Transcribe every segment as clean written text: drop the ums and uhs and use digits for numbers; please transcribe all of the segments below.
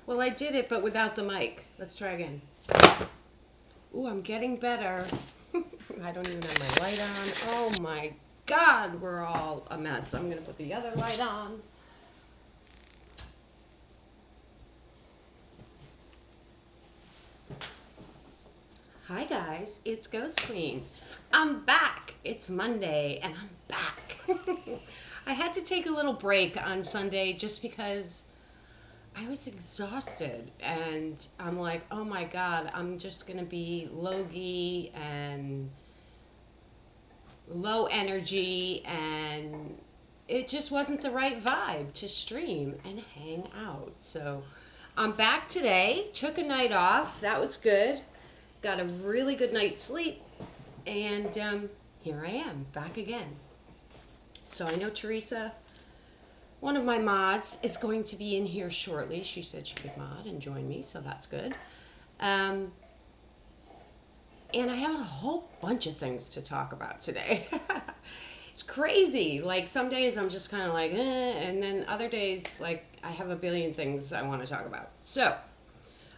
Well, I did it, but without the mic. Let's try again. Ooh, I'm getting better. I don't even have my light on. Oh my God, we're all a mess. I'm gonna put the other light on. Hi guys, it's Ghost Queen. I'm back. It's Monday and I'm back. I had to take a little break on Sunday just because I was exhausted and I'm like, oh my God, I'm just gonna be logy and low energy, and it just wasn't the right vibe to stream and hang out. So I'm back today, took a night off. That was good. Got a really good night's sleep, and here I am back again. So I know Teresa, one of my mods, is going to be in here shortly. She said she could mod and join me, so that's good. Um, and I have a whole bunch of things to talk about today. It's crazy. Like some days I'm just kind of like, and then other days, like I have a billion things I want to talk about. So,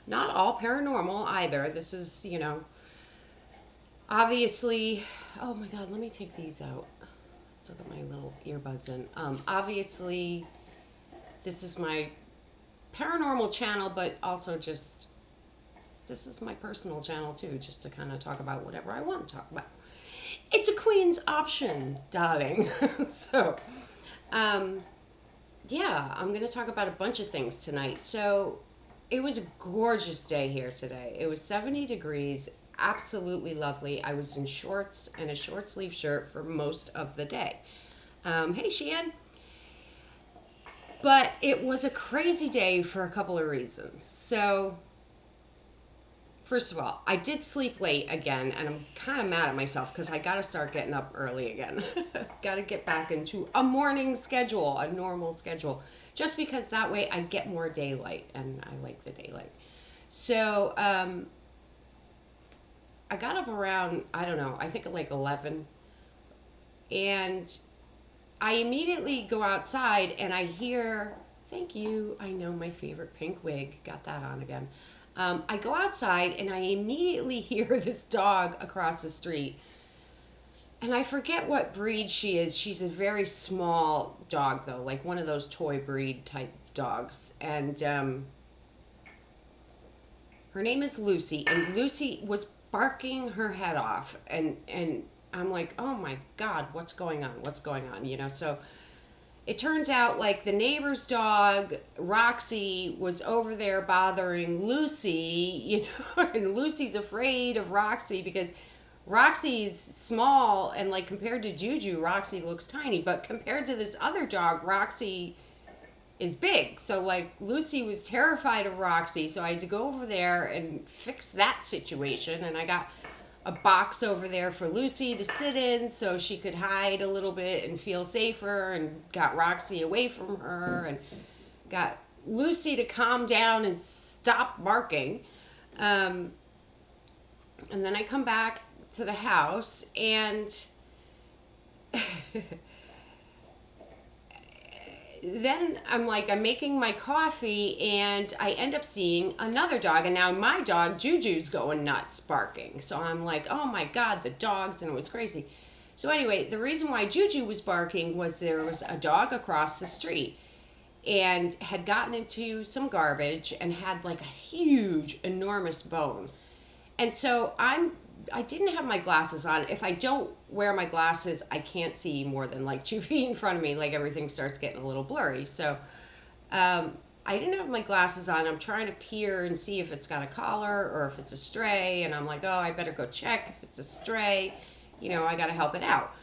not all paranormal either. This is, obviously, oh my God, let me take these out. Still got my little earbuds in. Obviously, this is my paranormal channel, but also just, this is my personal channel too, just to kind of talk about whatever I want to talk about. It's a queen's option, darling. So, um, yeah, I'm going to talk about a bunch of things tonight. So, it was a gorgeous day here today. It was 70 degrees, absolutely lovely. I was in shorts and a short sleeve shirt for most of the day. Hey, Sheehan. But it was a crazy day for a couple of reasons. So, first of all, I did sleep late again, and I'm kind of mad at myself because I got to start getting up early again. Got to get back into a morning schedule, a normal schedule, just because that way I get more daylight, and I like the daylight. So I got up around, I don't know, I think like 11, and I immediately go outside and I hear, thank you, I know my favorite pink wig, got that on again. I go outside and I immediately hear this dog across the street. And I forget what breed she is. She's a very small dog, though, like one of those toy breed type dogs. And her name is Lucy. And Lucy was barking her head off. And I'm like, oh my God, what's going on? What's going on? So it turns out like the neighbor's dog Roxy was over there bothering Lucy, and Lucy's afraid of Roxy because Roxy's small, and like compared to Juju, Roxy looks tiny, but compared to this other dog, Roxy is big. So like Lucy was terrified of Roxy, so I had to go over there and fix that situation, and I got a box over there for Lucy to sit in so she could hide a little bit and feel safer, and got Roxy away from her and got Lucy to calm down and stop barking. Um, and then I come back to the house and then I'm making my coffee and I end up seeing another dog, and now my dog Juju's going nuts barking. So I'm like, oh my God, the dogs, and it was crazy. So anyway, the reason why Juju was barking was there was a dog across the street and had gotten into some garbage and had like a huge, enormous bone. And so I didn't have my glasses on. If I don't wear my glasses, I can't see more than like 2 feet in front of me. Like everything starts getting a little blurry. So I didn't have my glasses on. I'm trying to peer and see if it's got a collar or if it's a stray. And I'm like, oh, I better go check if it's a stray. I got to help it out.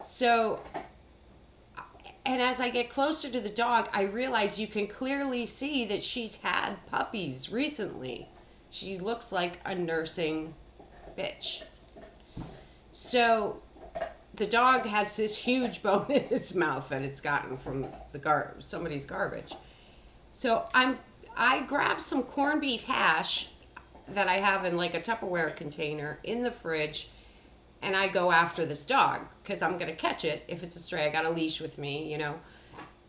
So, and as I get closer to the dog, I realize you can clearly see that she's had puppies recently. She looks like a nursing bitch. So the dog has this huge bone in its mouth that it's gotten from somebody's garbage. So I grab some corned beef hash that I have in like a Tupperware container in the fridge, and I go after this dog because I'm gonna catch it if it's a stray. I got a leash with me,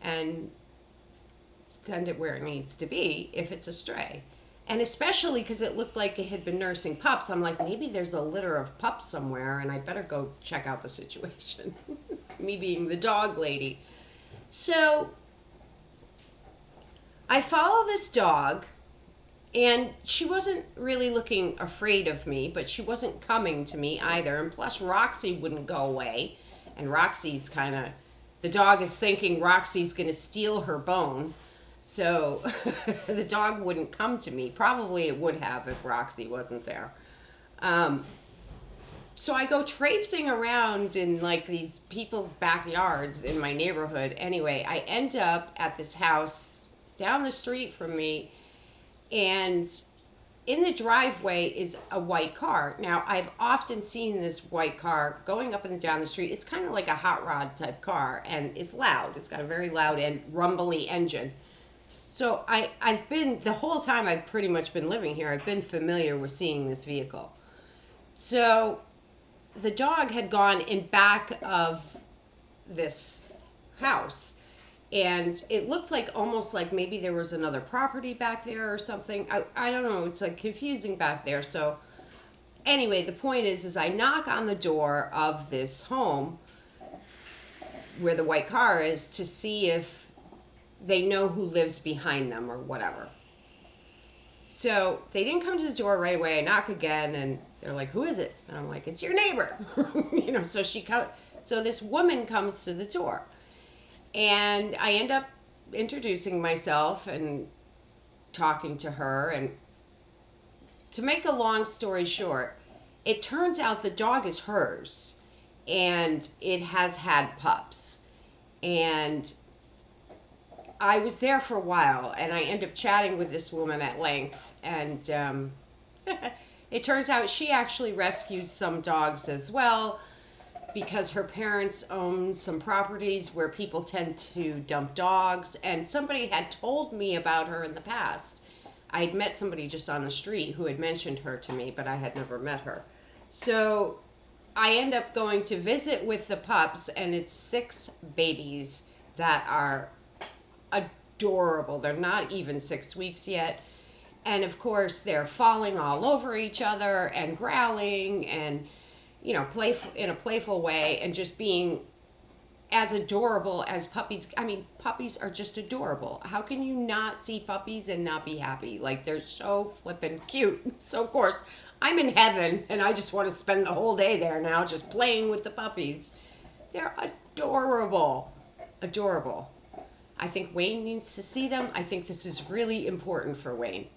and send it where it needs to be if it's a stray. And especially because it looked like it had been nursing pups, I'm like, maybe there's a litter of pups somewhere and I better go check out the situation. Me being the dog lady. So I follow this dog, and she wasn't really looking afraid of me, but she wasn't coming to me either. And plus, Roxy wouldn't go away. And Roxy's kind of, the dog is thinking Roxy's going to steal her bone. So the dog wouldn't come to me. Probably it would have if Roxy wasn't there. So I go traipsing around in like these people's backyards in my neighborhood. Anyway, I end up at this house down the street from me, and in the driveway is a white car. Now, I've often seen this white car going up and down the street. It's kind of like a hot rod type car, and it's loud. It's got a very loud and rumbly engine. So I've been, the whole time I've pretty much been living here, I've been familiar with seeing this vehicle. So the dog had gone in back of this house, and it looked like almost like maybe there was another property back there or something. I don't know. It's like confusing back there. So anyway, the point is I knock on the door of this home where the white car is to see if they know who lives behind them or whatever. So they didn't come to the door right away. I knock again, and they're like, "Who is it?" And I'm like, "It's your neighbor." So this woman comes to the door. And I end up introducing myself and talking to her. And to make a long story short, it turns out the dog is hers, and it has had pups. And I was there for a while, and I end up chatting with this woman at length. And it turns out she actually rescues some dogs as well, because her parents own some properties where people tend to dump dogs. And somebody had told me about her in the past. I had met somebody just on the street who had mentioned her to me, but I had never met her. So I end up going to visit with the pups, and it's 6 babies that are adorable. They're not even 6 weeks yet. And of course, they're falling all over each other and growling and, you know, play in a playful way, and just being as adorable as puppies. I mean, puppies are just adorable. How can you not see puppies and not be happy? Like, they're so flippin' cute. So of course, I'm in heaven, and I just want to spend the whole day there now just playing with the puppies. They're adorable. Adorable. I think Wayne needs to see them. I think this is really important for Wayne.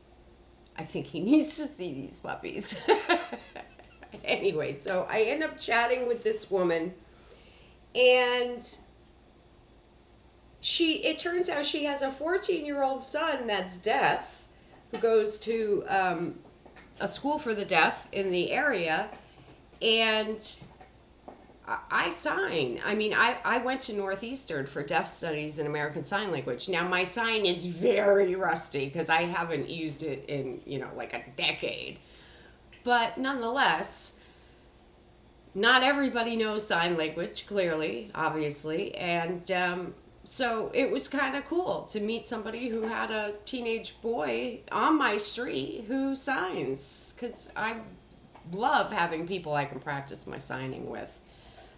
I think he needs to see these puppies. Anyway, so I end up chatting with this woman, and it turns out she has a 14-year-old son that's deaf, who goes to a school for the deaf in the area. And I sign. I mean, I went to Northeastern for deaf studies in American Sign Language. Now, my sign is very rusty because I haven't used it in, like a decade. But nonetheless, not everybody knows sign language, clearly, obviously. And so it was kind of cool to meet somebody who had a teenage boy on my street who signs, because I love having people I can practice my signing with.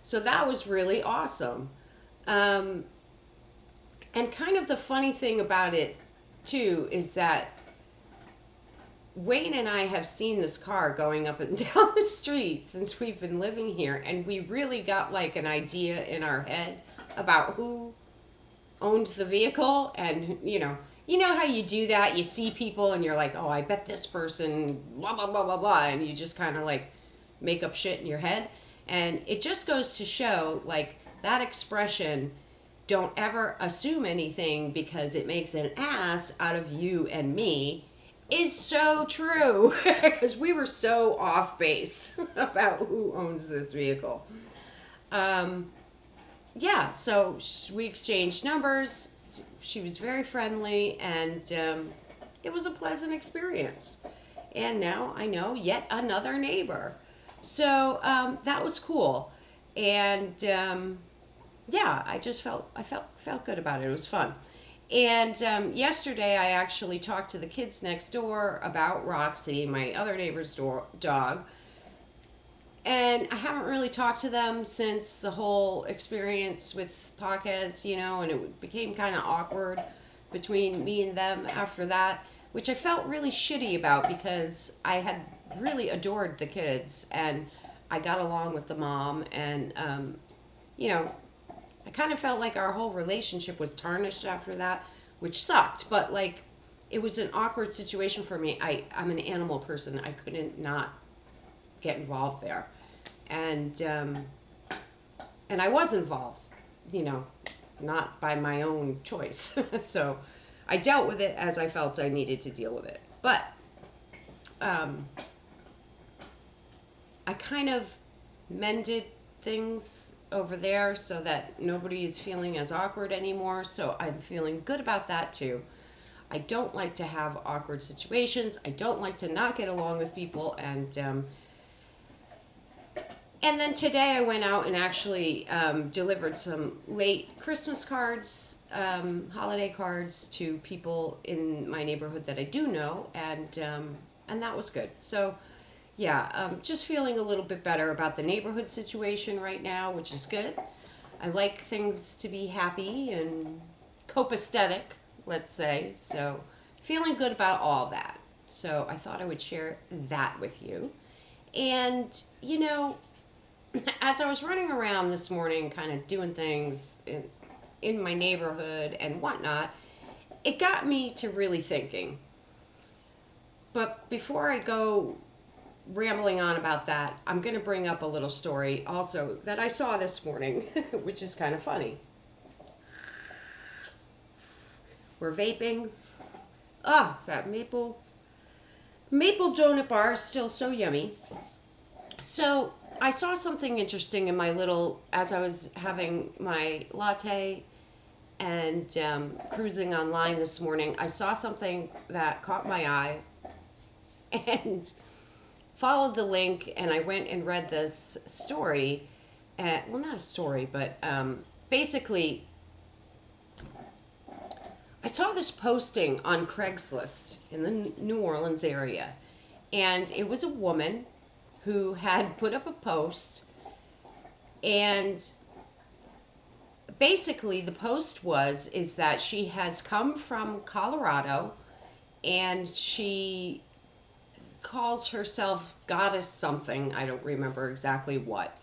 So that was really awesome. And kind of the funny thing about it, too, is that Wayne and I have seen this car going up and down the street since we've been living here, and we really got like an idea in our head about who owned the vehicle. And you know how you do that? You see people and you're like, oh, I bet this person blah blah blah blah blah, and you just kind of like make up shit in your head. And it just goes to show, like, that expression, don't ever assume anything because it makes an ass out of you and me, is so true, because we were so off base about who owns this vehicle. Yeah, so we exchanged numbers. She was very friendly, and it was a pleasant experience. And now I know yet another neighbor. So that was cool. And yeah, I felt good about it. It was fun. And yesterday I actually talked to the kids next door about Roxy, my other neighbor's dog. And I haven't really talked to them since the whole experience with Paquez, and it became kind of awkward between me and them after that, which I felt really shitty about because I had really adored the kids and I got along with the mom. And, you know, I kind of felt like our whole relationship was tarnished after that, which sucked. But, like, it was an awkward situation for me. I'm an animal person. I couldn't not get involved there. And I was involved, you know, not by my own choice. So I dealt with it as I felt I needed to deal with it. But I kind of mended things over there so that nobody is feeling as awkward anymore. So I'm feeling good about that too. I don't like to have awkward situations. I don't like to not get along with people. And then today I went out and actually delivered some late Christmas cards, holiday cards to people in my neighborhood that I do know, and that was good. So, yeah, just feeling a little bit better about the neighborhood situation right now, which is good. I like things to be happy and copacetic, let's say. So, feeling good about all that. So, I thought I would share that with you. And, as I was running around this morning, kind of doing things in my neighborhood and whatnot, it got me to really thinking. But before I go rambling on about that, I'm going to bring up a little story also that I saw this morning, which is kind of funny. We're vaping. That maple donut bar is still so yummy. So I saw something interesting in my as I was having my latte and cruising online this morning, I saw something that caught my eye and followed the link, and I went and read this story. Well, not a story, but basically, I saw this posting on Craigslist in the New Orleans area, and it was a woman who had put up a post, and basically the post is that she has come from Colorado, and she calls herself goddess something. I don't remember exactly what.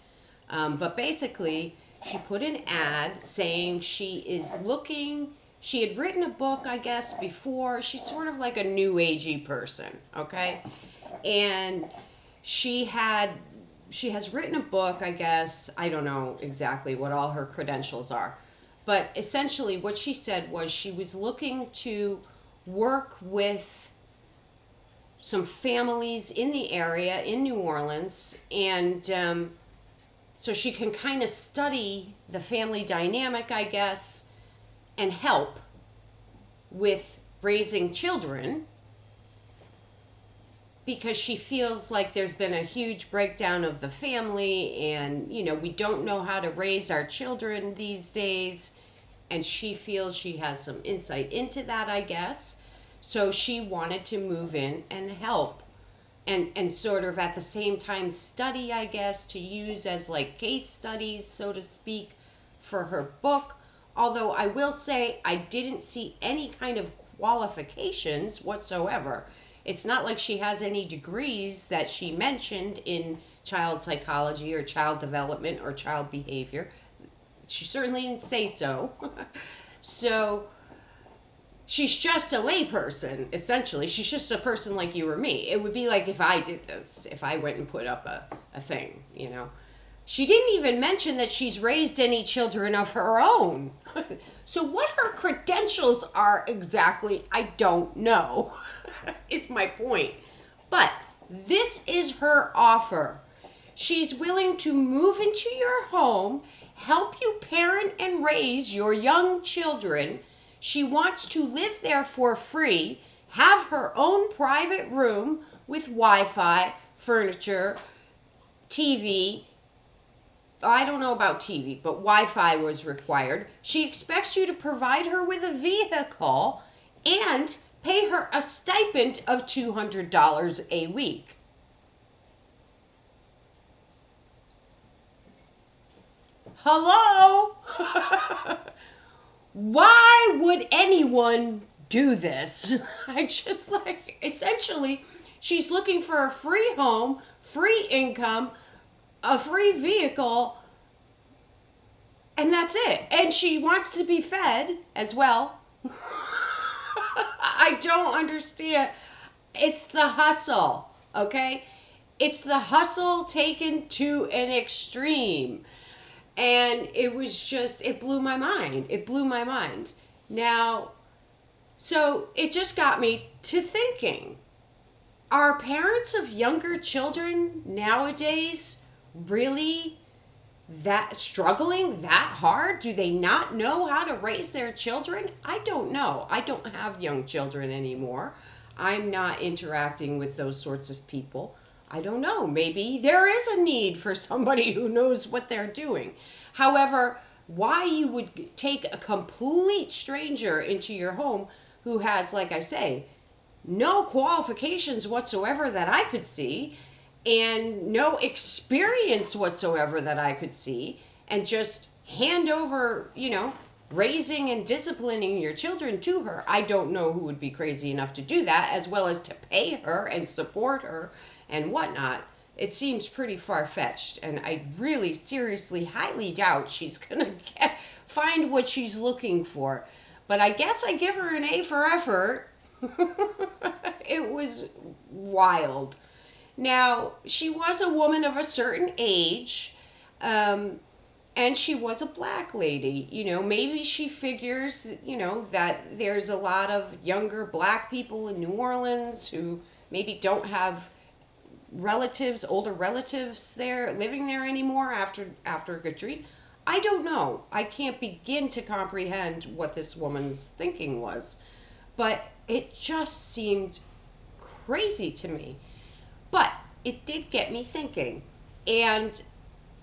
But basically, she put an ad saying she had written a book, I guess, before. She's sort of like a new agey person, okay? And she has written a book, I guess. I don't know exactly what all her credentials are. But essentially what she said was she was looking to work with some families in the area in New Orleans, and so she can kind of study the family dynamic, I guess, and help with raising children, because she feels like there's been a huge breakdown of the family, and we don't know how to raise our children these days, and she feels she has some insight into that, I guess. So she wanted to move in and help and sort of at the same time study, I guess, to use as like case studies, so to speak, for her book. Although I will say I didn't see any kind of qualifications whatsoever. It's not like she has any degrees that she mentioned in child psychology or child development or child behavior. She certainly didn't say so. So she's just a layperson, essentially. She's just a person like you or me. It would be like if I did this, if I went and put up a thing, She didn't even mention that she's raised any children of her own. So what her credentials are exactly, I don't know. Is my point. But this is her offer. She's willing to move into your home, help you parent and raise your young children. She wants to live there for free, have her own private room with Wi-Fi, furniture, TV, I don't know about TV, but Wi-Fi was required. She expects you to provide her with a vehicle and pay her a stipend of $200 a week. Hello? Why would anyone do this? I just like, essentially, she's looking for a free home, free income, a free vehicle, and that's it. And she wants to be fed as well. I don't understand. It's the hustle, okay? It's the hustle taken to an extreme. And it was just, it blew my mind. It blew my mind. Now, so it just got me to thinking, are parents of younger children nowadays really that struggling that hard? Do they not know how to raise their children? I don't know. I don't have young children anymore. I'm not interacting with those sorts of people. I don't know. Maybe there is a need for somebody who knows what they're doing. However, why you would take a complete stranger into your home who has, like I say, no qualifications whatsoever that I could see, and no experience whatsoever that I could see, and just hand over, raising and disciplining your children to her. I don't know who would be crazy enough to do that, as well as to pay her and support her and whatnot. It seems pretty far-fetched, and I really seriously highly doubt she's gonna find what she's looking for. But I guess I give her an A for effort. It was wild. Now, she was a woman of a certain age, and she was a black lady. Maybe she figures, that there's a lot of younger black people in New Orleans who maybe don't have relatives, older relatives there, living there anymore after Katrina. I don't know. I can't begin to comprehend what this woman's thinking was. But it just seemed crazy to me. But it did get me thinking. And,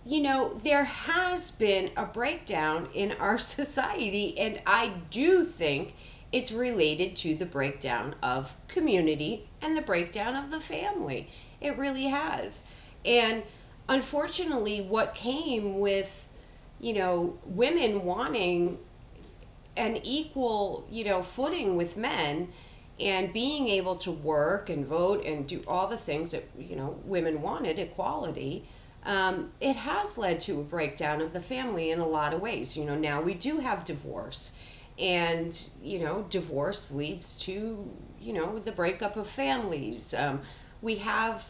there has been a breakdown in our society, and I do think it's related to the breakdown of community and the breakdown of the family. It really has. And unfortunately, what came with, women wanting an equal, footing with men and being able to work and vote and do all the things that, women wanted, equality, it has led to a breakdown of the family in a lot of ways. Now we do have divorce, and, divorce leads to, the breakup of families. We have,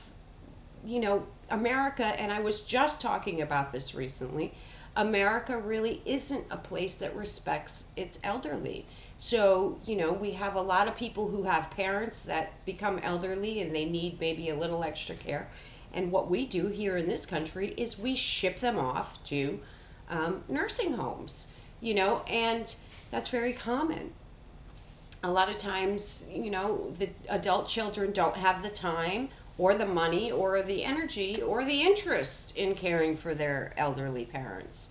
America, and I was just talking about this recently, America really isn't a place that respects its elderly. So, we have a lot of people who have parents that become elderly and they need maybe a little extra care. And what we do here in this country is we ship them off to nursing homes, and that's very common. A lot of times, the adult children don't have the time or the money or the energy or the interest in caring for their elderly parents.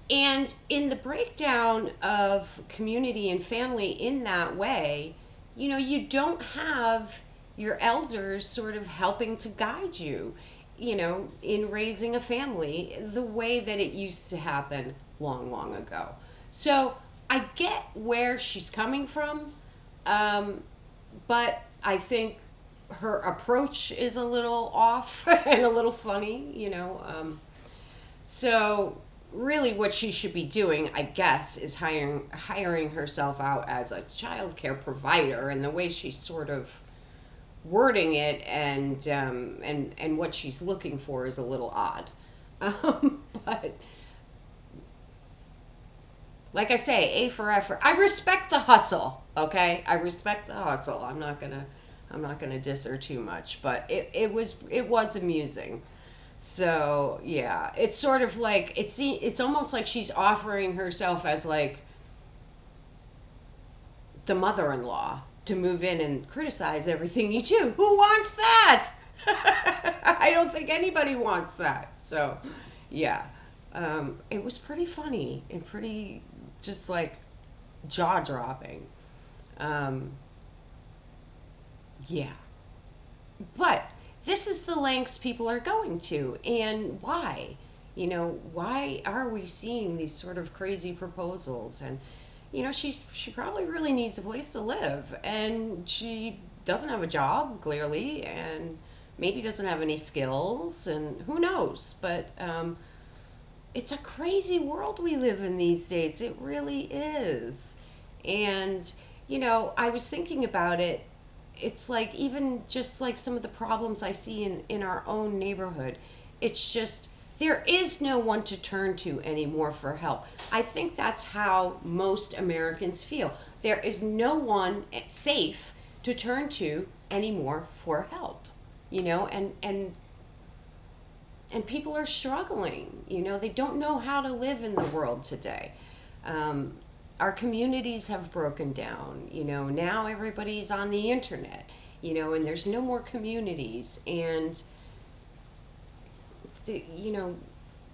And in the breakdown of community and family in that way, you don't have your elders sort of helping to guide you, in raising a family the way that it used to happen long, long ago. So I get where she's coming from, but I think her approach is a little off and a little funny, So really what she should be doing, I guess, is hiring herself out as a child care provider, and the way she's sort of wording it and what she's looking for is a little odd. But like I say, A for effort. I respect the hustle, okay? I respect the hustle. I'm not gonna diss her too much, but it was amusing. So yeah, it's sort of like it's almost like she's offering herself as like the mother-in-law to move in and criticize everything you do. Who wants that? I don't think anybody wants that. So yeah. It was pretty funny and pretty just like jaw dropping. Um, yeah. But this is the lengths people are going to, and why? Why are we seeing these sort of crazy proposals? And she probably really needs a place to live, and she doesn't have a job clearly, and maybe doesn't have any skills, and who knows? But it's a crazy world we live in these days. It really is. And, I was thinking about it. It's like, even just like some of the problems I see in our own neighborhood, it's just, there is no one to turn to anymore for help. I think that's how most Americans feel. There is no one safe to turn to anymore for help, and people are struggling. They don't know how to live in the world today. Um, our communities have broken down. Now everybody's on the internet. And there's no more communities, and the, you know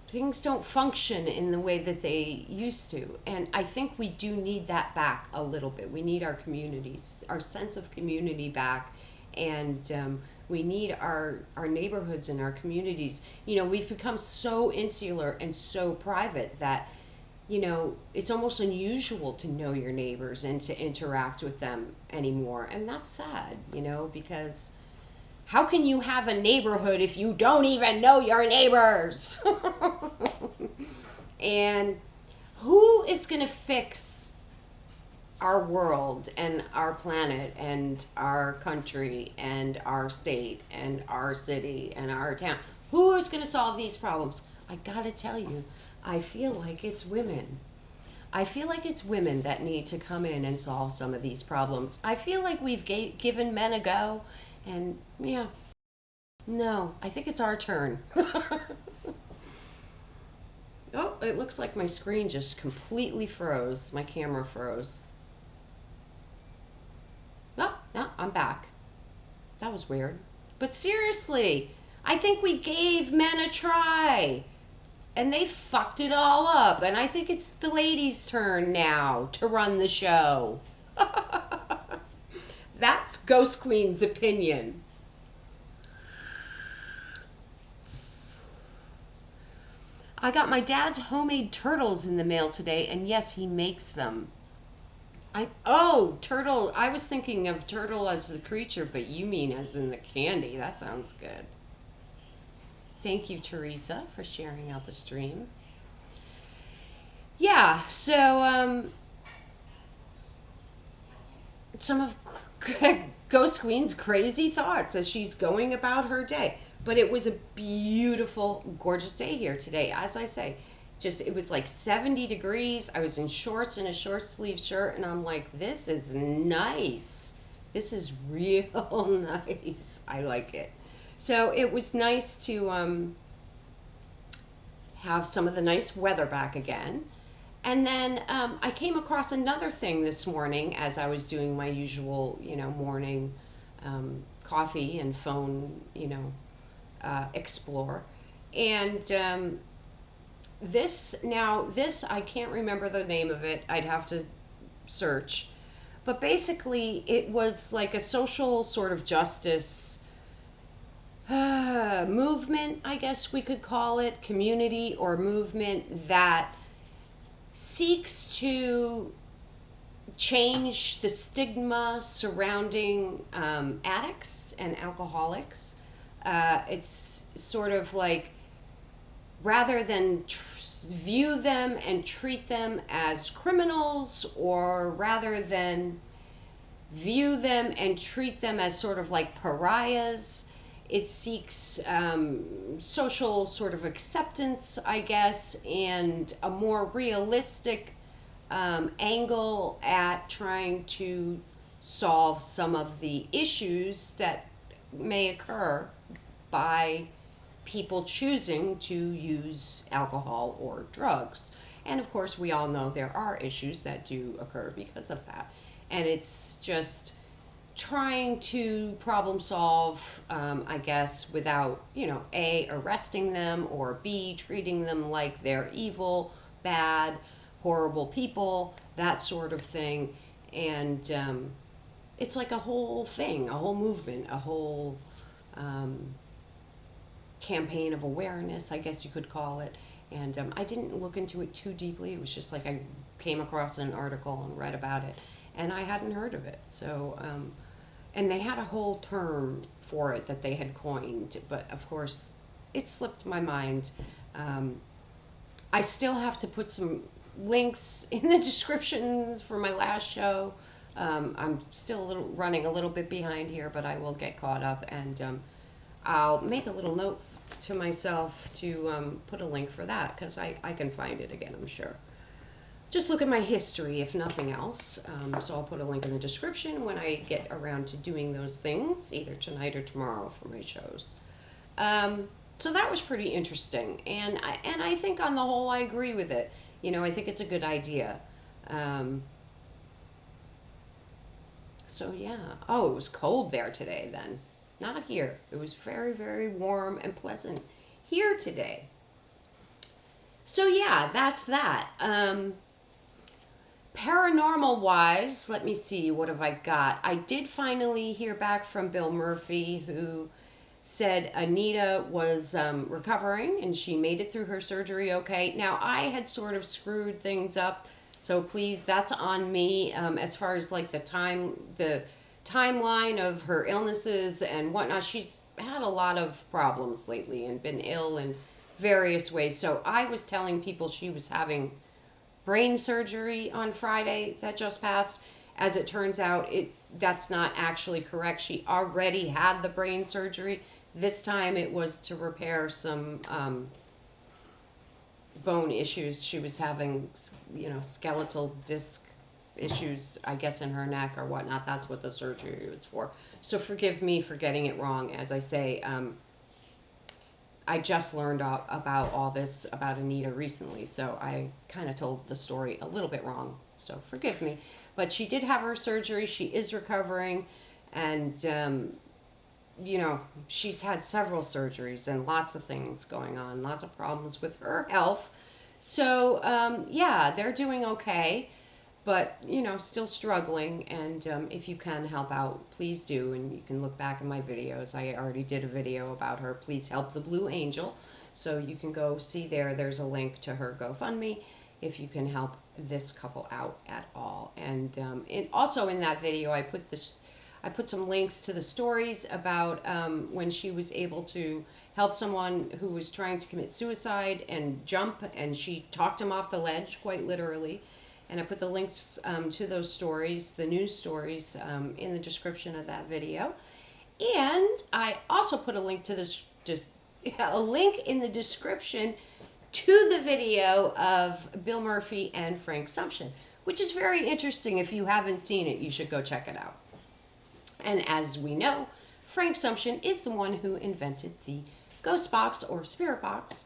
things don't function in the way that they used to. And I think we do need that back a little bit. We need our communities, our sense of community back, and we need our neighborhoods and our communities. We've become so insular and so private that it's almost unusual to know your neighbors and to interact with them anymore. And that's sad, because how can you have a neighborhood if you don't even know your neighbors? And who is going to fix our world and our planet and our country and our state and our city and our town? Who is going to solve these problems? I got to tell you, I feel like it's women. I feel like it's women that need to come in and solve some of these problems. I feel like we've given men a go, and yeah, no, I think it's our turn. Oh, it looks like my screen just completely froze. My camera froze. Oh, no, I'm back. That was weird. But seriously, I think we gave men a try, and they fucked it all up. And I think it's the ladies' turn now to run the show. That's Ghost Queen's opinion. I got my dad's homemade turtles in the mail today, and yes, he makes them. Turtle. I was thinking of turtle as the creature, but you mean as in the candy. That sounds good. Thank you, Teresa, for sharing out the stream. Yeah, so some of Ghost Queen's crazy thoughts as she's going about her day. But it was a beautiful, gorgeous day here today. As I say, it was like 70 degrees. I was in shorts and a short sleeve shirt, and I'm like, this is nice. This is real nice. I like it. So it was nice to have some of the nice weather back again. And then I came across another thing this morning as I was doing my usual, morning coffee and phone, explore. And this, I can't remember the name of it. I'd have to search. But basically, it was like a social sort of justice movement, I guess we could call it, community or movement that seeks to change the stigma surrounding addicts and alcoholics. It's sort of like, rather than view them and treat them as criminals, or rather than view them and treat them as sort of like pariahs, it seeks social sort of acceptance, I guess, and a more realistic angle at trying to solve some of the issues that may occur by people choosing to use alcohol or drugs. And of course, we all know there are issues that do occur because of that. And it's just trying to problem solve, I guess, without, A, arresting them, or B, treating them like they're evil, bad, horrible people, that sort of thing. And it's like a whole thing, a whole movement, a whole campaign of awareness, I guess you could call it. And I didn't look into it too deeply. It was just like I came across an article and read about it, and I hadn't heard of it. So, and they had a whole term for it that they had coined, but of course, it slipped my mind. I still have to put some links in the descriptions for my last show. I'm still running a little bit behind here, but I will get caught up, and I'll make a little note to myself to put a link for that, because I can find it again, I'm sure. Just look at my history, if nothing else. So I'll put a link in the description when I get around to doing those things, either tonight or tomorrow for my shows. So that was pretty interesting, and I think on the whole I agree with it. I think it's a good idea. So yeah. Oh, it was cold there today then. Not here. It was very, very warm and pleasant here today. So yeah, that's that. Paranormal wise, let me see, what have I got? I did finally hear back from Bill Murphy, who said Anita was recovering and she made it through her surgery okay. Now, I had sort of screwed things up, so please, that's on me, as far as like the timeline of her illnesses and whatnot. She's had a lot of problems lately and been ill in various ways. So I was telling people she was having brain surgery on Friday that just passed. As it turns out, that's not actually correct. She already had the brain surgery. This time it was to repair some bone issues. She was having, skeletal disc issues, I guess, in her neck or whatnot. That's what the surgery was for. So forgive me for getting it wrong. As I say, I just learned about all this about Anita recently, so I kind of told the story a little bit wrong. So forgive me. But she did have her surgery. She is recovering, and she's had several surgeries and lots of things going on, lots of problems with her health. So yeah, they're doing okay, but still struggling. And if you can help out, please do. And you can look back in my videos. I already did a video about her. Please help the Blue Angel. So you can go see there. There's a link to her GoFundMe if you can help this couple out at all. And also in that video, I put some links to the stories about when she was able to help someone who was trying to commit suicide and jump, and she talked him off the ledge, quite literally. And I put the links to those stories, the news stories, in the description of that video. And I also put a link to a link in the description to the video of Bill Murphy and Frank Sumption, which is very interesting. If you haven't seen it, you should go check it out. And as we know, Frank Sumption is the one who invented the ghost box or spirit box,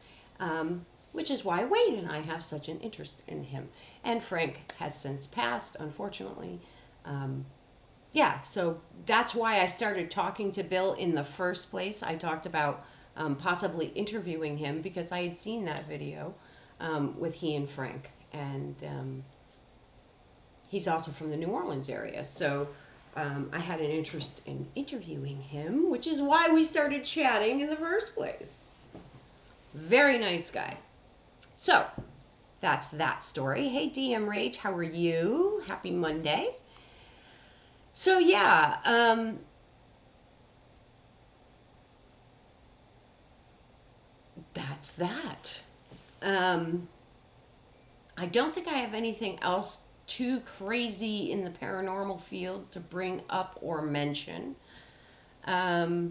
which is why Wayne and I have such an interest in him. And Frank has since passed, unfortunately. Yeah, so that's why I started talking to Bill in the first place. I talked about possibly interviewing him because I had seen that video with he and Frank. And he's also from the New Orleans area. So I had an interest in interviewing him, which is why we started chatting in the first place. Very nice guy. So, that's that story. Hey, DM Rach, how are you? Happy Monday. So, yeah, that's that. I don't think I have anything else too crazy in the paranormal field to bring up or mention. That's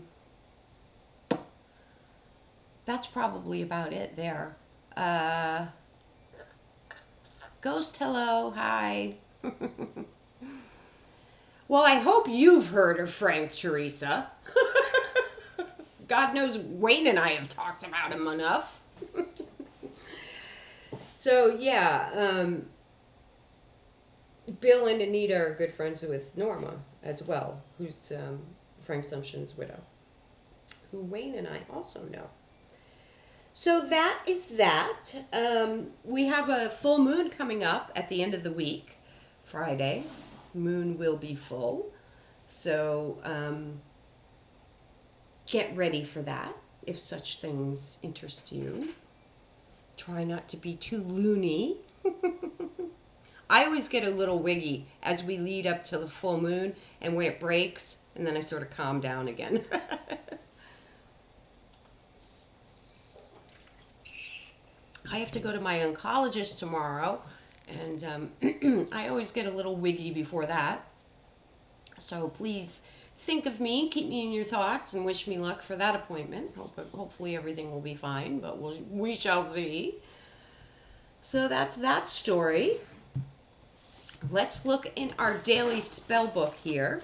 probably about it there. Ghost, hello, hi. Well, I hope you've heard of Frank, Teresa. God knows Wayne and I have talked about him enough. So, yeah, Bill and Anita are good friends with Norma. as well, who's Frank Sumption's widow, who Wayne and I also know. So that is that. We have a full moon coming up at the end of the week, Friday. Moon will be full. So get ready for that if such things interest you. Try not to be too loony. I always get a little wiggy as we lead up to the full moon and when it breaks, and then I sort of calm down again. I have to go to my oncologist tomorrow, and I always get a little wiggy before that. So please think of me, keep me in your thoughts, and wish me luck for that appointment. Hopefully everything will be fine, but we shall see. So that's that story. Let's look in our daily spell book here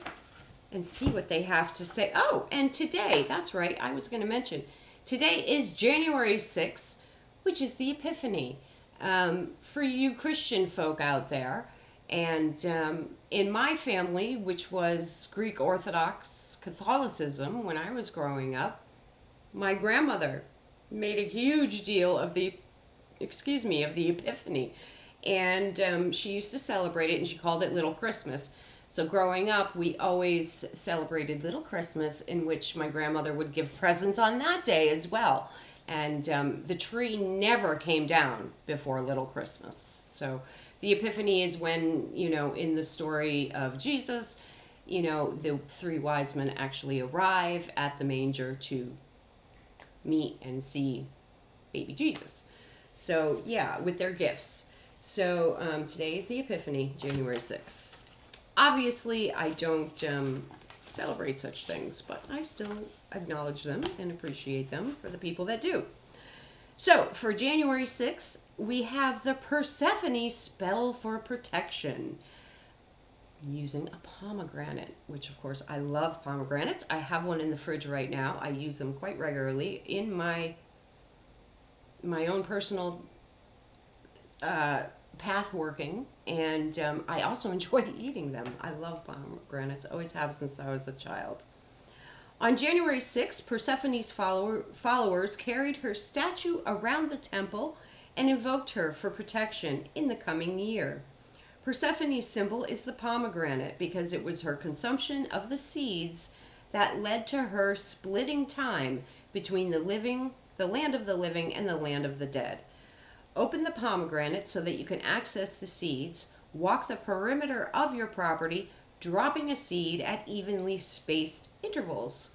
and see what they have to say. Oh, and today, that's right, I was going to mention, today is January 6th, which is the Epiphany. For you Christian folk out there, and in my family, which was Greek Orthodox Catholicism when I was growing up, my grandmother made a huge deal of the Epiphany. And she used to celebrate it, and she called it Little Christmas. So growing up, we always celebrated Little Christmas, in which my grandmother would give presents on that day as well. And the tree never came down before Little Christmas. So the Epiphany is when, in the story of Jesus, the three wise men actually arrive at the manger to meet and see baby Jesus. So, yeah, with their gifts. So, today is the Epiphany, January 6th. Obviously, I don't celebrate such things, but I still acknowledge them and appreciate them for the people that do. So, for January 6th, we have the Persephone spell for protection using a pomegranate, which, of course, I love pomegranates. I have one in the fridge right now. I use them quite regularly in my own personal path working, and I also enjoy eating them. I love pomegranates, always have since I was a child. On January 6th, Persephone's followers carried her statue around the temple and invoked her for protection in the coming year. Persephone's symbol is the pomegranate because it was her consumption of the seeds that led to her splitting time between the land of the living and the land of the dead. Open the pomegranate so that you can access the seeds. Walk the perimeter of your property, dropping a seed at evenly spaced intervals.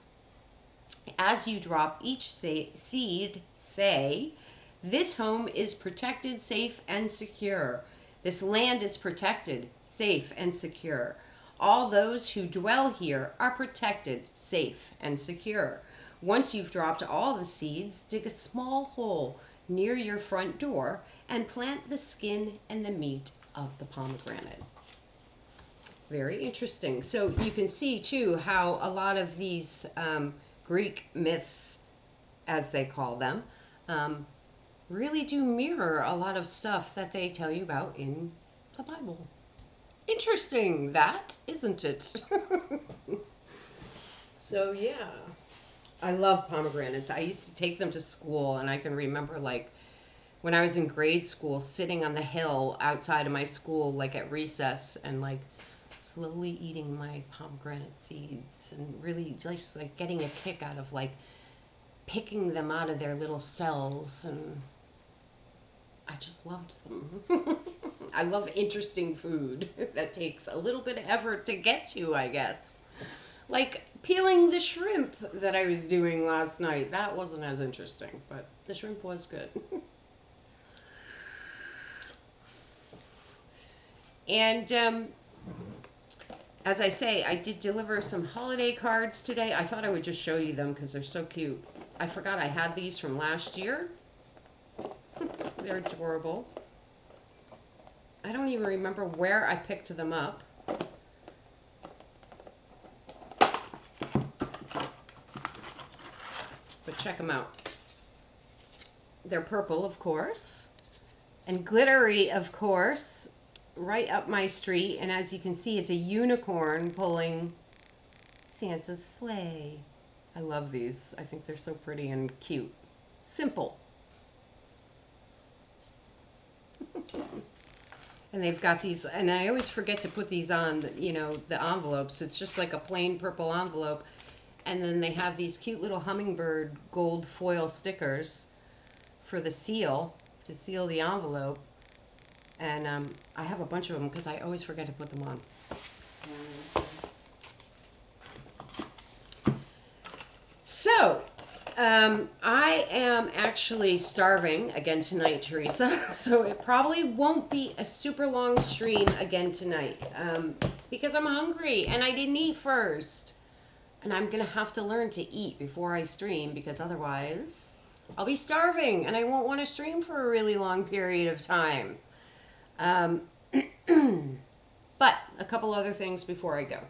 As you drop each seed, say, "This home is protected, safe, and secure. This land is protected, safe, and secure. All those who dwell here are protected, safe, and secure." Once you've dropped all the seeds, dig a small hole near your front door and plant the skin and the meat of the pomegranate. Very interesting. So you can see too how a lot of these Greek myths, as they call them, really do mirror a lot of stuff that they tell you about in the Bible. Interesting, that, isn't it? So yeah. I love pomegranates. I used to take them to school, and I can remember, when I was in grade school, sitting on the hill outside of my school, at recess, and, slowly eating my pomegranate seeds, and really just, getting a kick out of, picking them out of their little cells, and I just loved them. I love interesting food that takes a little bit of effort to get to, I guess. Like peeling the shrimp that I was doing last night. That wasn't as interesting, but the shrimp was good. And as I say, I did deliver some holiday cards today. I thought I would just show you them because they're so cute. I forgot I had these from last year. They're adorable. I don't even remember where I picked them up. But check them out. They're purple, of course, and glittery, of course. right up my street, and as you can see, it's a unicorn pulling Santa's sleigh. I love these. I think they're so pretty and cute. Simple. And they've got these, and I always forget to put these on, you know, the envelopes. It's just like a plain purple envelope. And then they have these cute little hummingbird gold foil stickers for the seal, to seal the envelope. And I have a bunch of them because I always forget to put them on. So, I am actually starving again tonight, Teresa. So it probably won't be a super long stream again tonight because I'm hungry and I didn't eat first. And I'm going to have to learn to eat before I stream because otherwise I'll be starving and I won't want to stream for a really long period of time. But a couple other things before I go.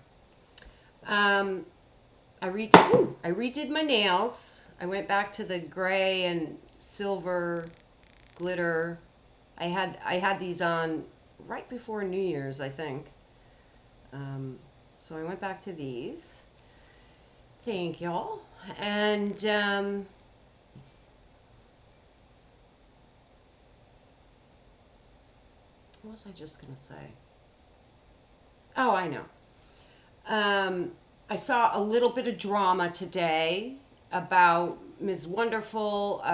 I redid my nails. I went back to the gray and silver glitter. I had these on right before New Year's, I think. So I went back to these. Thank y'all. And what was I just gonna say? Oh, I know. I saw a little bit of drama today about Ms. Wonderful,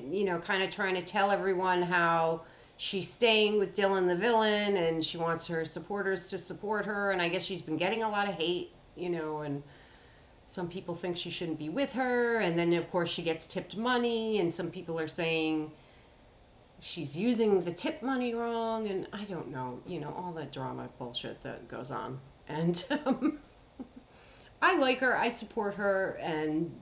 you know, kind of trying to tell everyone how she's staying with Dylan the villain and she wants her supporters to support her. And I guess she's been getting a lot of hate, you know, and some people think she shouldn't be with her. And then, of course, she gets tipped money. And some people are saying she's using the tip money wrong. And I don't know, you know, all the drama bullshit that goes on. And I like her. I support her. And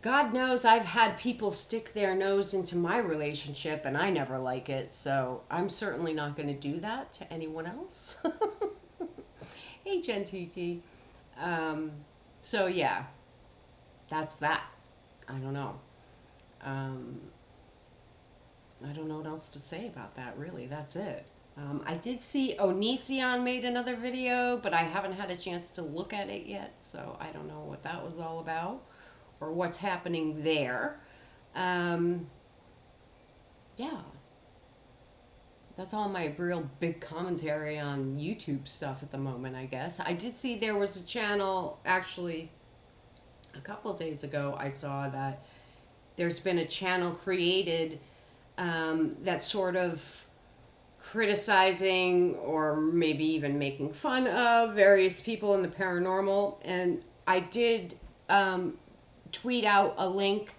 God knows I've had people stick their nose into my relationship and I never like it. So I'm certainly not going to do that to anyone else. Hey, Jen TT. So yeah, that's that. I don't know. I don't know what else to say about that, really. That's it. I did see Onision made another video, but I haven't had a chance to look at it yet, so I don't know what that was all about or what's happening there. Yeah. That's all my real big commentary on YouTube stuff at the moment, I guess. I did see there was a channel, actually, a couple of days ago, I saw that there's been a channel created that's sort of criticizing or maybe even making fun of various people in the paranormal. And I did tweet out a link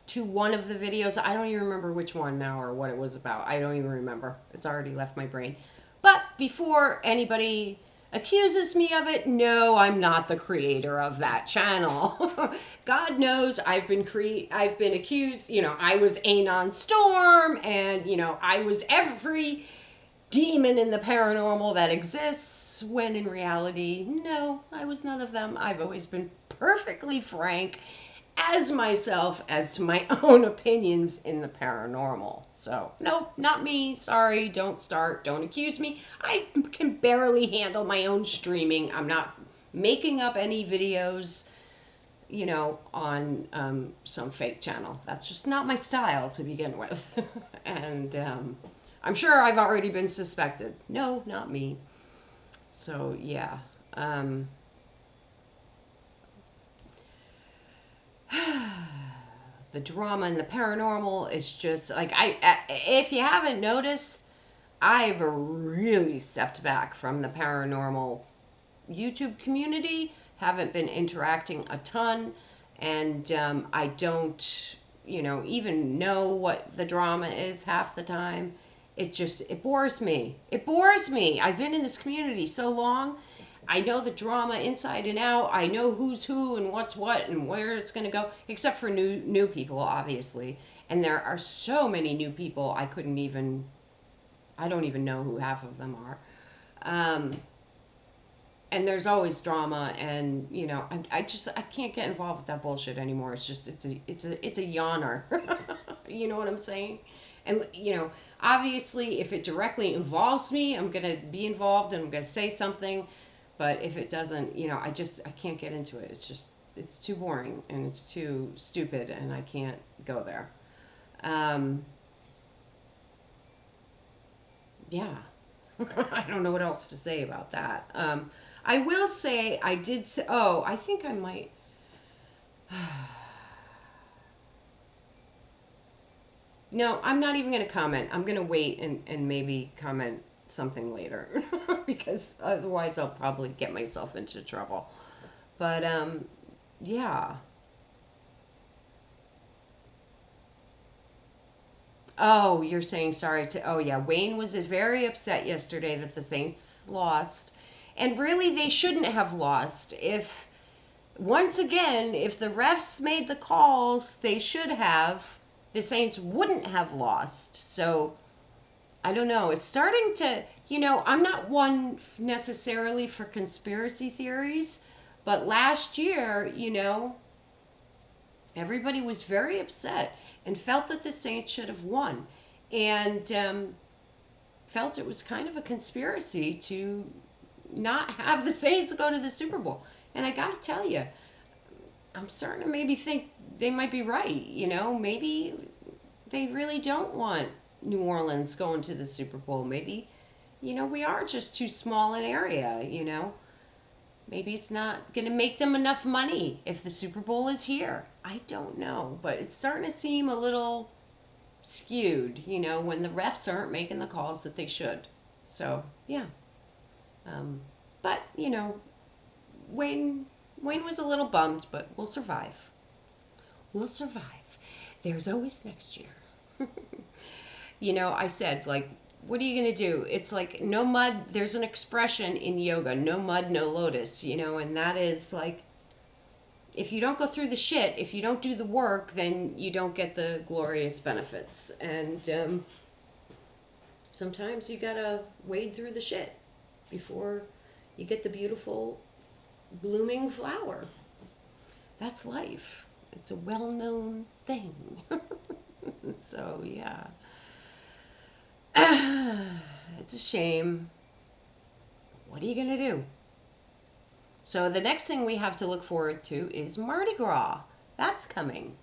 to one of the videos. I don't even remember which one now or what it was about. I don't even remember. It's already left my brain. But before anybody accuses me of it, no, I'm not the creator of that channel. God knows I've been accused, you know, I was Anon Storm and, you know, I was every demon in the paranormal that exists, when in reality, no, I was none of them. I've always been perfectly frank as myself as to my own opinions in the paranormal. So, nope, not me. Sorry, don't start. Don't accuse me. I can barely handle my own streaming. I'm not making up any videos, you know, on some fake channel. That's just not my style to begin with. And I'm sure I've already been suspected. No, not me. So, yeah. The drama and the paranormal is just like if you haven't noticed, I've really stepped back from the paranormal YouTube community. Haven't been interacting a ton, and I don't, you know, even know what the drama is half the time. It bores me. It bores me. I've been in this community so long. I know the drama inside and out. I know who's who and what's what and where it's going to go, except for new people, obviously. And there are so many new people, I don't even know who half of them are. And there's always drama, and you know, I can't get involved with that bullshit anymore. It's just it's a yawner. You know what I'm saying? And, obviously, if it directly involves me, I'm going to be involved and I'm going to say something. But if it doesn't, I can't get into it. It's too boring and it's too stupid and I can't go there. Um, yeah. I don't know what else to say about that. I will say, I did say, oh, I think I might. No, I'm not even going to comment. I'm going to wait and maybe comment something later because otherwise I'll probably get myself into trouble. But yeah. Oh, you're saying sorry to. Oh, yeah. Wayne was very upset yesterday that the Saints lost. And really, they shouldn't have lost. Once again, if the refs made the calls they should have, the Saints wouldn't have lost. So I don't know. It's starting to, I'm not one necessarily for conspiracy theories, but last year, everybody was very upset and felt that the Saints should have won. And felt it was kind of a conspiracy to not have the Saints go to the Super Bowl. And I got to tell you, I'm starting to maybe think they might be right. Maybe they really don't want New Orleans going to the Super Bowl. Maybe, we are just too small an area. Maybe it's not going to make them enough money if the Super Bowl is here. I don't know. But it's starting to seem a little skewed, when the refs aren't making the calls that they should. So, yeah. Um, but, Wayne, Wayne was a little bummed, but we'll survive. We'll survive. There's always next year. I said, like, what are you going to do? It's like, no mud. There's an expression in yoga, no mud, no lotus, and that is like, if you don't go through the shit, if you don't do the work, then you don't get the glorious benefits. And sometimes you got to wade through the shit before you get the beautiful blooming flower. That's life. It's a well known thing. So, yeah. It's a shame. What are you going to do? So, the next thing we have to look forward to is Mardi Gras. That's coming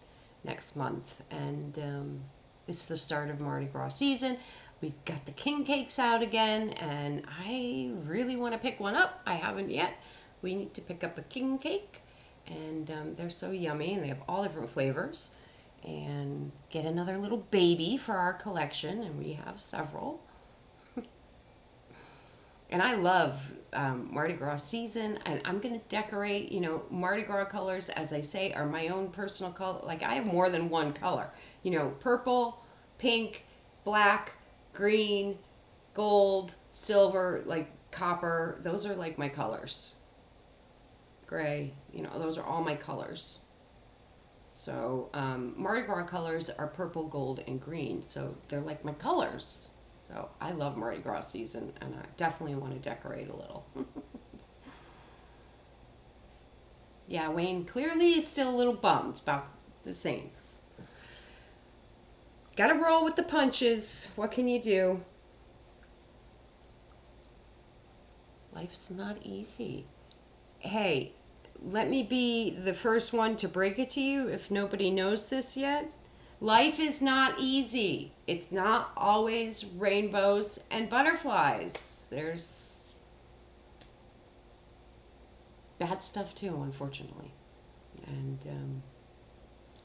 next month. And it's the start of Mardi Gras season. We've got the king cakes out again, and I really want to pick one up. I haven't yet. We need to pick up a king cake, and they're so yummy, and they have all different flavors. And get another little baby for our collection, and we have several. And I love Mardi Gras season, and I'm going to decorate, Mardi Gras colors, as I say, are my own personal color. Like, I have more than one color. Purple, pink, black, green, gold, silver, like copper. Those are like my colors. Gray, those are all my colors. So Mardi Gras colors are purple, gold, and green. So they're like my colors. So I love Mardi Gras season, and I definitely want to decorate a little. Yeah, Wayne clearly is still a little bummed about the Saints. Gotta roll with the punches. What can you do? Life's not easy. Hey, let me be the first one to break it to you if nobody knows this yet. Life is not easy. It's not always rainbows and butterflies. There's bad stuff too, unfortunately. And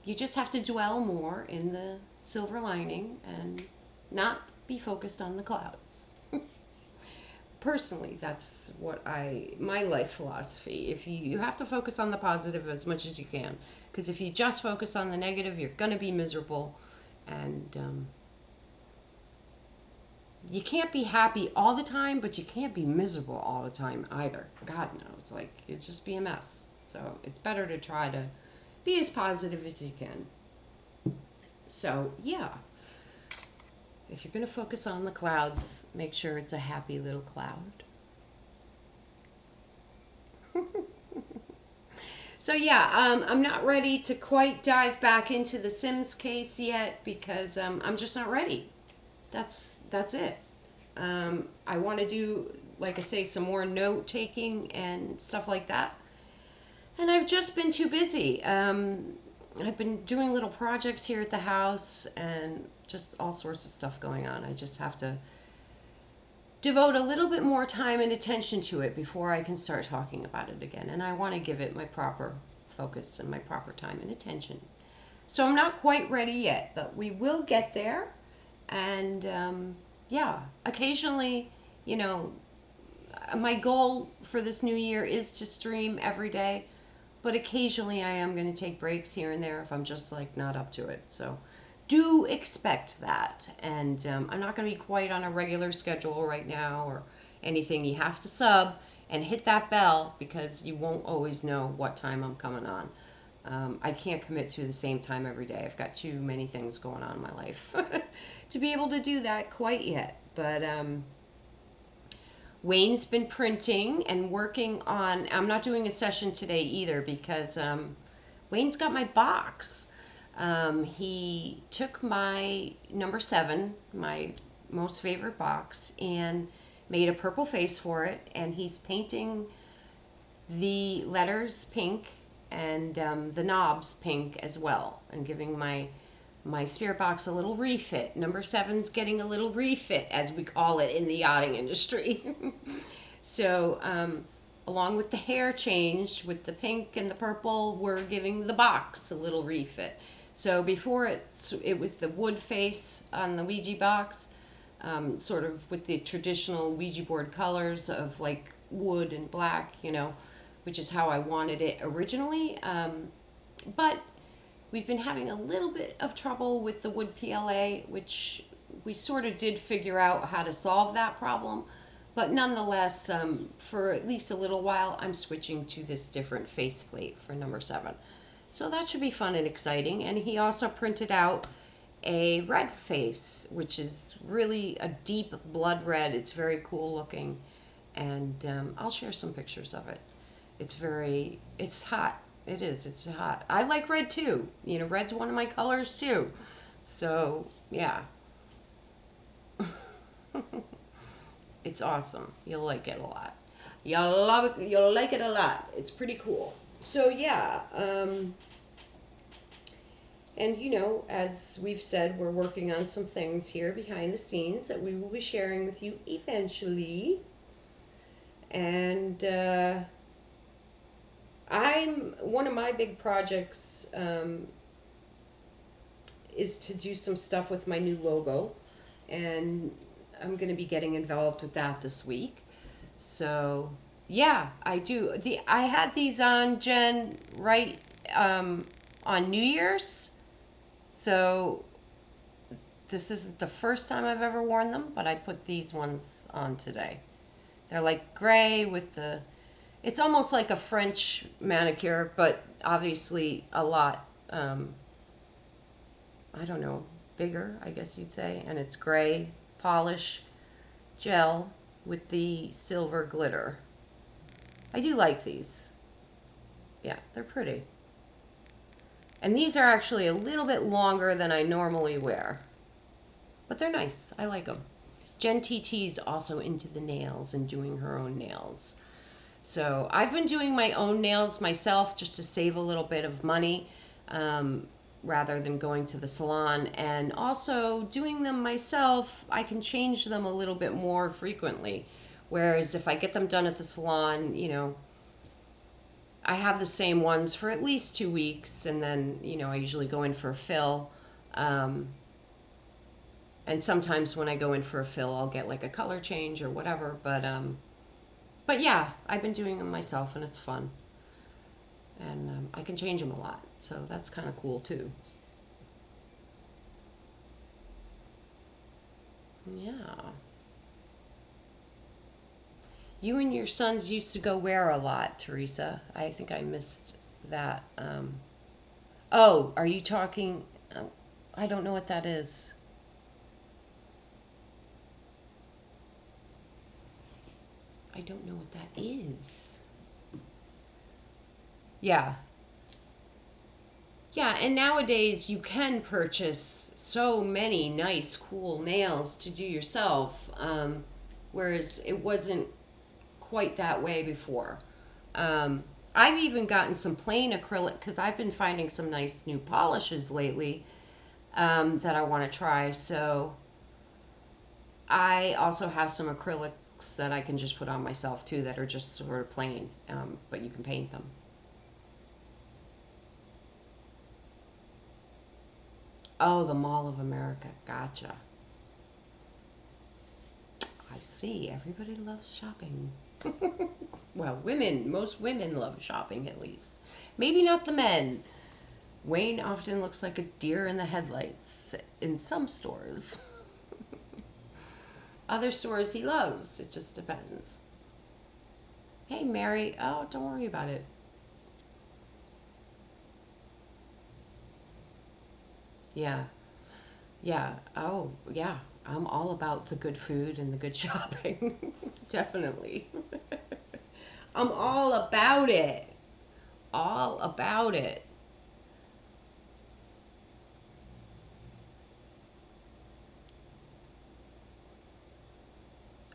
you just have to dwell more in the silver lining and not be focused on the clouds. Personally, that's my life philosophy. If you have to focus on the positive as much as you can, because if you just focus on the negative, you're gonna be miserable, and you can't be happy all the time, but you can't be miserable all the time either. God knows, like, it'd just be a mess. So it's better to try to be as positive as you can. So yeah. If you're going to focus on the clouds, make sure it's a happy little cloud. So yeah, I'm not ready to quite dive back into the Sims case yet because I'm just not ready. That's it. I want to do, like I say, some more note taking and stuff like that. And I've just been too busy. I've been doing little projects here at the house and just all sorts of stuff going on. I just have to devote a little bit more time and attention to it before I can start talking about it again. And I want to give it my proper focus and my proper time and attention. So I'm not quite ready yet, but we will get there. And yeah, occasionally, you know, my goal for this new year is to stream every day, but occasionally I am going to take breaks here and there if I'm just like not up to it. So do expect that. And I'm not going to be quite on a regular schedule right now or anything. You have to sub and hit that bell because you won't always know what time I'm coming on. I can't commit to the same time every day. I've got too many things going on in my life to be able to do that quite yet. But Wayne's been printing and working on. I'm not doing a session today either because Wayne's got my box. He took my number 7, my most favorite box, and made a purple face for it. And he's painting the letters pink and the knobs pink as well, and giving my spirit box a little refit. Number 7's getting a little refit, as we call it in the yachting industry. So, along with the hair change with the pink and the purple, we're giving the box a little refit. So before it was the wood face on the Ouija box, sort of with the traditional Ouija board colors of like wood and black, you know, which is how I wanted it originally. But we've been having a little bit of trouble with the wood PLA, which we sort of did figure out how to solve that problem. But nonetheless, for at least a little while, I'm switching to this different faceplate for number 7. So that should be fun and exciting. And he also printed out a red face, which is really a deep blood red. It's very cool looking. And I'll share some pictures of it. It's hot. It is. It's hot. I like red too. You know, red's one of my colors too. So, yeah. It's awesome. You'll like it a lot. You'll love it. You'll like it a lot. It's pretty cool. So, yeah. And, you know, as we've said, we're working on some things here behind the scenes that we will be sharing with you eventually. And, one of my big projects is to do some stuff with my new logo, and I'm going to be getting involved with that this week. So yeah, I do. I had these on, Jen, right on New Year's. So this isn't the first time I've ever worn them, but I put these ones on today. They're like gray with the, it's almost like a French manicure, but obviously a lot, I don't know, bigger, I guess you'd say. And it's gray polish gel with the silver glitter. I do like these. Yeah, they're pretty. And these are actually a little bit longer than I normally wear. But they're nice. I like them. Jen TT's also into the nails and doing her own nails. So I've been doing my own nails myself just to save a little bit of money rather than going to the salon. And also doing them myself, I can change them a little bit more frequently. Whereas if I get them done at the salon, you know, I have the same ones for at least 2 weeks, and then, you know, I usually go in for a fill. And sometimes when I go in for a fill, I'll get like a color change or whatever. But yeah, I've been doing them myself, and it's fun. And I can change them a lot, so that's kind of cool too. Yeah. You and your sons used to go where a lot, Teresa? I think I missed that. Oh, are you talking? I don't know what that is. I don't know what that is. Yeah. Yeah, and nowadays you can purchase so many nice, cool nails to do yourself, whereas it wasn't quite that way before. Um, I've even gotten some plain acrylic because I've been finding some nice new polishes lately that I want to try. So I also have some acrylics that I can just put on myself too that are just sort of plain, but you can paint them. Oh, the Mall of America. Gotcha. I see. Everybody loves shopping. Well, most women love shopping at least. Maybe not the men. Wayne often looks like a deer in the headlights in some stores. Other stores he loves. It just depends. Hey, Mary. Oh, don't worry about it. Yeah. Yeah. Oh, yeah. I'm all about the good food and the good shopping. Definitely. I'm all about it. All about it.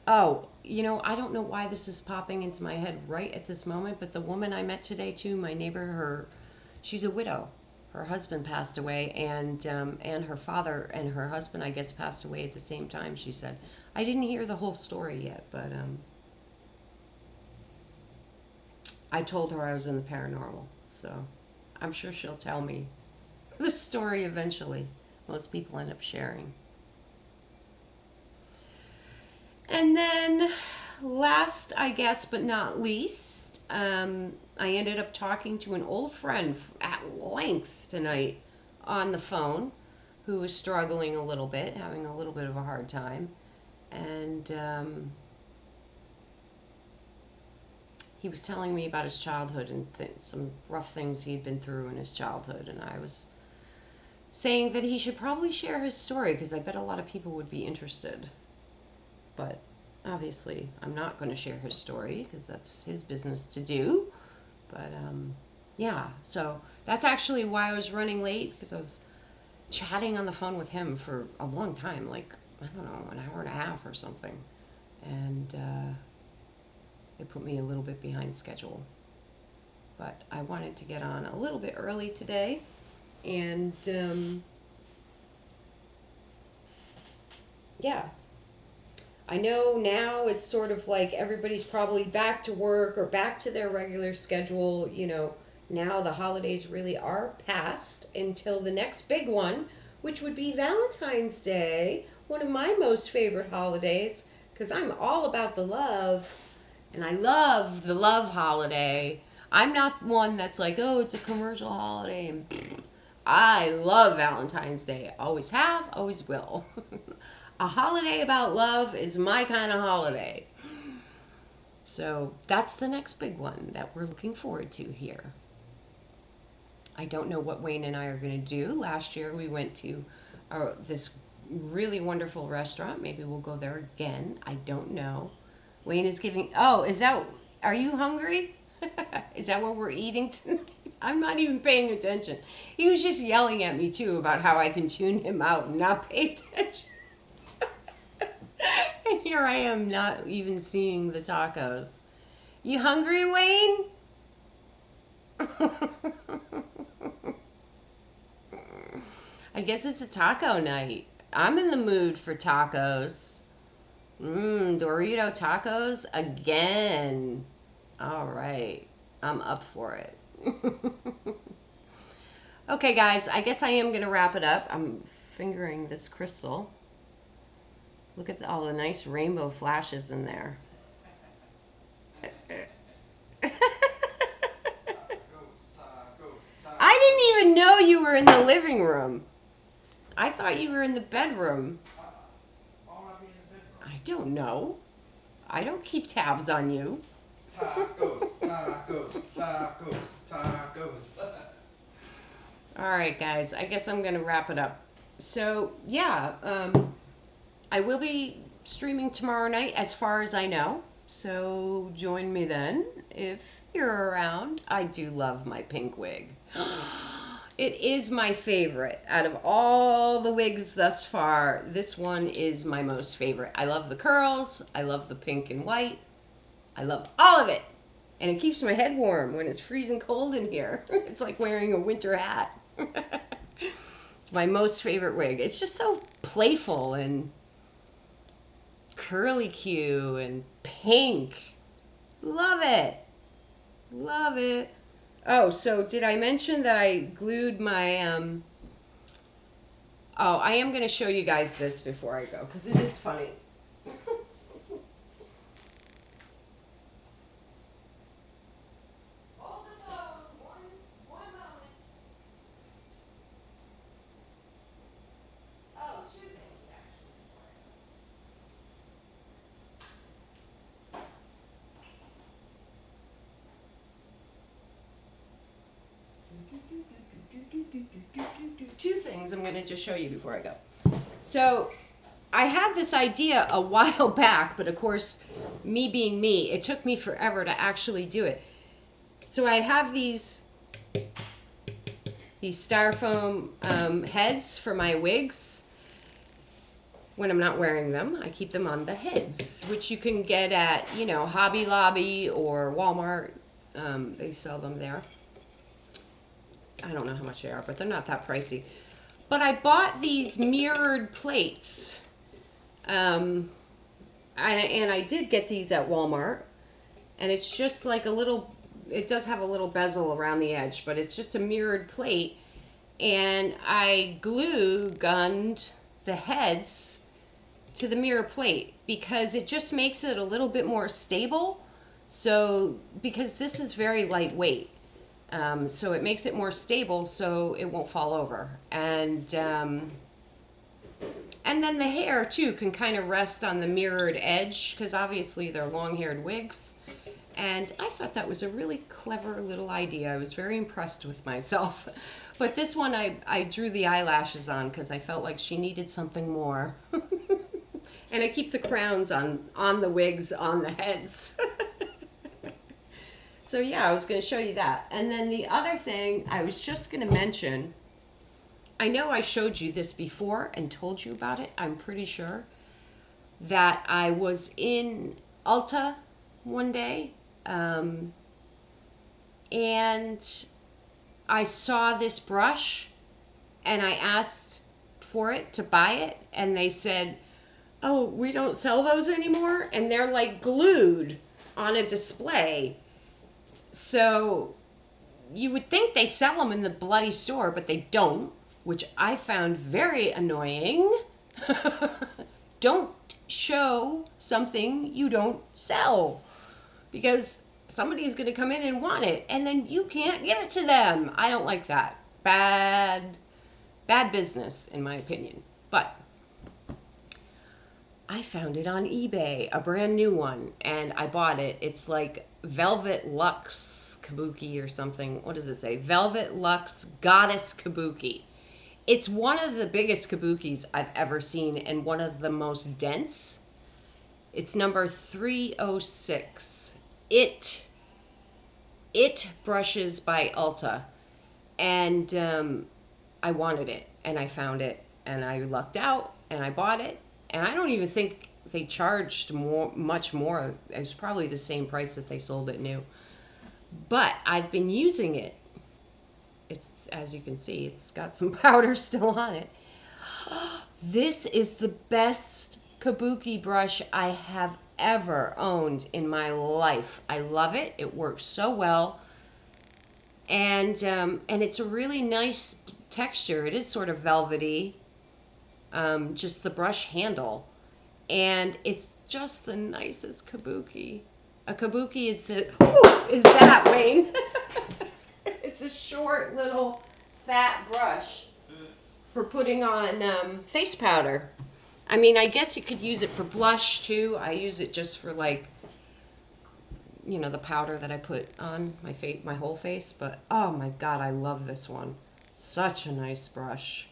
Oh, I don't know why this is popping into my head right at this moment, but the woman I met today too, my neighbor, she's a widow. Her husband passed away, and her father and her husband, I guess, passed away at the same time. She said, I didn't hear the whole story yet, but I told her I was in the paranormal, so I'm sure she'll tell me the story eventually. Most people end up sharing. And then, last, I guess, but not least, I ended up talking to an old friend at length tonight on the phone who was struggling a little bit, having a little bit of a hard time. And he was telling me about his childhood and some rough things he'd been through in his childhood. And I was saying that he should probably share his story because I bet a lot of people would be interested. But obviously, I'm not going to share his story because that's his business to do. But yeah, so that's actually why I was running late because I was chatting on the phone with him for a long time, like, I don't know, an hour and a half or something. And it put me a little bit behind schedule. But I wanted to get on a little bit early today. And yeah, I know now it's sort of like everybody's probably back to work or back to their regular schedule. Now the holidays really are past until the next big one, which would be Valentine's Day, one of my most favorite holidays, because I'm all about the love and I love the love holiday. I'm not one that's like, oh, it's a commercial holiday. And I love Valentine's Day. Always have, always will. A holiday about love is my kind of holiday. So that's the next big one that we're looking forward to here. I don't know what Wayne and I are going to do. Last year we went to this really wonderful restaurant. Maybe we'll go there again. I don't know. Wayne is giving. Oh, are you hungry? Is that what we're eating tonight? I'm not even paying attention. He was just yelling at me too about how I can tune him out and not pay attention. And here I am not even seeing the tacos. You hungry, Wayne? I guess it's a taco night. I'm in the mood for tacos. Dorito tacos again. All right. I'm up for it. Okay, guys, I guess I am going to wrap it up. I'm fingering this crystal. Look at all the nice rainbow flashes in there. I didn't even know you were in the living room. I thought you were in the bedroom. I don't know. I don't keep tabs on you. Tacos, tacos, tacos, tacos. All right, guys. I guess I'm going to wrap it up. So, yeah, I will be streaming tomorrow night as far as I know. So, join me then if you're around. I do love my pink wig. It is my favorite. Out of all the wigs thus far, this one is my most favorite. I love the curls. I love the pink and white. I love all of it. And it keeps my head warm when it's freezing cold in here. It's like wearing a winter hat. It's my most favorite wig. It's just so playful and curly Q and pink. Love it. Love it. Oh, so did I mention that I glued my, oh, I am going to show you guys this before I go, because it is funny. Hold the phone, one moment. Oh, two things, actually, before I go. Two things I'm going to just show you before I go. So I had this idea a while back, but of course, me being me, it took me forever to actually do it. So I have these styrofoam heads for my wigs. When I'm not wearing them, I keep them on the heads, which you can get at, you know, Hobby Lobby or Walmart. They sell them there. I don't know how much they are, but they're not that pricey. But I bought these mirrored plates. And I did get these at Walmart. And it's just like a little, it does have a little bezel around the edge, but it's just a mirrored plate. And I glue gunned the heads to the mirror plate because it just makes it a little bit more stable. So, because this is very lightweight. So it makes it more stable so it won't fall over. And then the hair too can kind of rest on the mirrored edge because obviously they're long-haired wigs. And I thought that was a really clever little idea. I was very impressed with myself. But this one I drew the eyelashes on because I felt like she needed something more. And I keep the crowns on the wigs on the heads. So yeah, I was going to show you that. And then the other thing I was just going to mention, I know I showed you this before and told you about it, I'm pretty sure, that I was in Ulta one day, and I saw this brush, and I asked for it to buy it, and they said, oh, we don't sell those anymore, and they're like glued on a display. So you would think they sell them in the bloody store, but they don't, which I found very annoying. Don't show something you don't sell because somebody's going to come in and want it and then you can't give it to them. I don't like that. Bad business in my opinion. But I found it on eBay, a brand new one, and I bought it. It's like Velvet Luxe Kabuki or something. What does it say? Velvet Luxe Goddess Kabuki. It's one of the biggest kabukis I've ever seen and one of the most dense. It's number 306. It brushes by Ulta. And I wanted it and I found it and I lucked out and I bought it. And I don't even think they charged much more. It was probably the same price that they sold it new. But I've been using it. It's, as you can see, it's got some powder still on it. This is the best kabuki brush I have ever owned in my life. I love it. It works so well. And it's a really nice texture. It is sort of velvety. Just the brush handle, and it's just the nicest kabuki. A kabuki is that, Wayne? It's a short little fat brush for putting on face powder. I mean, I guess you could use it for blush too. I use it just for like, you know, the powder that I put on my whole face. But oh my God, I love this one. Such a nice brush.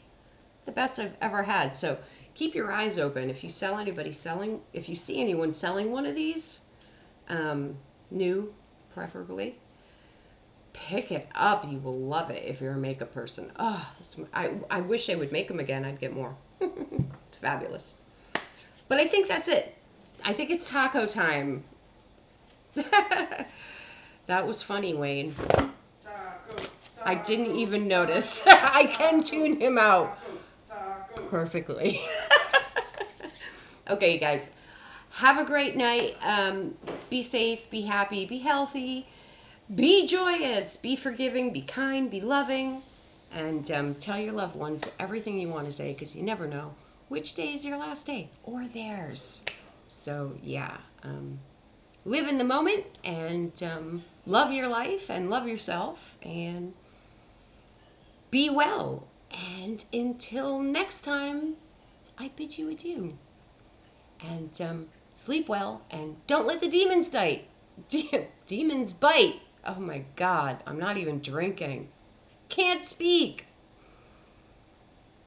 The best I've ever had. So keep your eyes open if you if you see anyone selling one of these, new preferably, Pick it up. You will love it if you're a makeup person. Oh, I wish they would make them again. I'd get more. It's fabulous. But I think that's it. I think it's taco time. That was funny, Wayne. I didn't even notice. I can tune him out perfectly. Okay, you guys. Have a great night. Be safe, be happy, be healthy, be joyous, be forgiving, be kind, be loving, and tell your loved ones everything you want to say, because you never know which day is your last day or theirs. So, yeah. Live in the moment and love your life and love yourself and be well. And until next time, I bid you adieu. And sleep well and don't let the demons bite. Demons bite. Oh my God, I'm not even drinking. Can't speak.